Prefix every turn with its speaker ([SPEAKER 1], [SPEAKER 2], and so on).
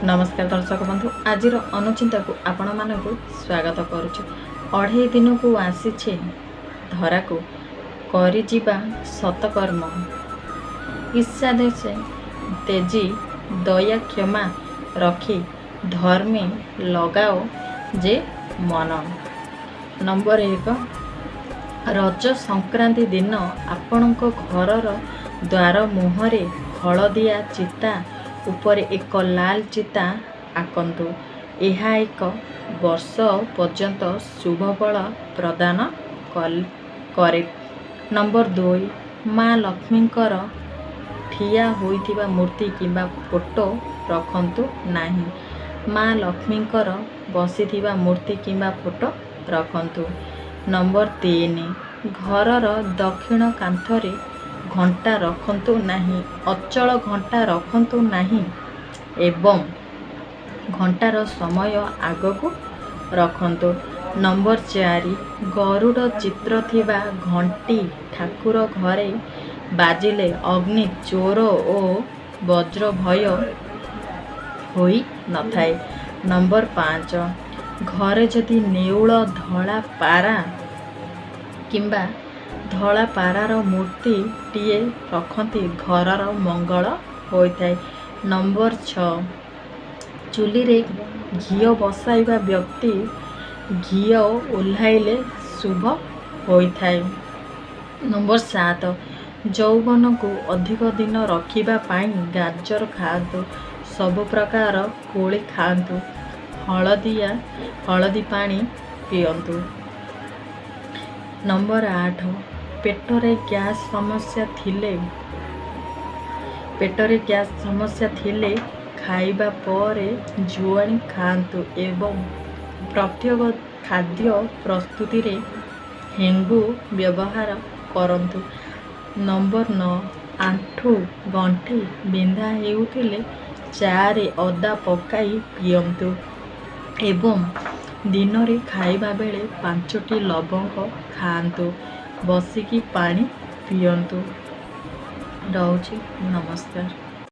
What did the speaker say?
[SPEAKER 1] नमस्कार दर्शक बंधु आज अनुचिंता को आपण मानक स्वागत करुछु। 2.5 दिन को आसीछे धरा को करिजिबा सतकर्म ईर्ष्या देशे तेजी दया क्षमा रखी धर्मे लगाओ जे मन। नंबर 1 रज संक्रांति दिन आपणको घरर द्वार मुहरे हलदिया चिता उपरे एक लाल चिता आंकतु। यह एक वर्ष पर्यंत शुभ फल प्रदान करे। नंबर 2 माँ लक्ष्मींकर ठिया होइथिबा मूर्ति किंबा फोटो रखंतु नाही। माँ लक्ष्मींकर बसिथिबा मूर्ति किंबा फोटो रखंतु। नंबर 3 घरर दक्षिण कांथरे घंटा रखंतु नाही। अचल घंटा रखंतु नाही एवं घंटार समय आगको रखंतु। नंबर 4 गरुड़ चित्र थिबा घंटी ठाकुर घरे बाजिले अग्नि चोर और वज्र भय होई न थाए। नंबर 5 घरे जदि नेउल धला पारा किंबा धला पारार मूर्ति टीए रखती घरर मंगल होइथाए। नंबर 6 चुली रे घी बसाइबा व्यक्ति घी ओह्लाइले शुभ होइथाए। नंबर 7 जौवन को अधिक दिन रखिबा पाई गाजर खातु। सब प्रकार कोली खातु। हलदी पानी पियंतु। नंबर 8 पेटरे गैस समस्या थिले खाइबा परे जुआनी खातु एवं प्रत्येक खाद्य प्रस्तुति रे हेंगु व्यवहार करंतु। नंबर 9 आंठू गंठी बिंधा हेउथिले चारे अदा पकाई पियंतु एवं दिन रे खाइबा बेले 5टी लवंग खातु। बसिकी पानी पियंतु। रहुछि नमस्कार।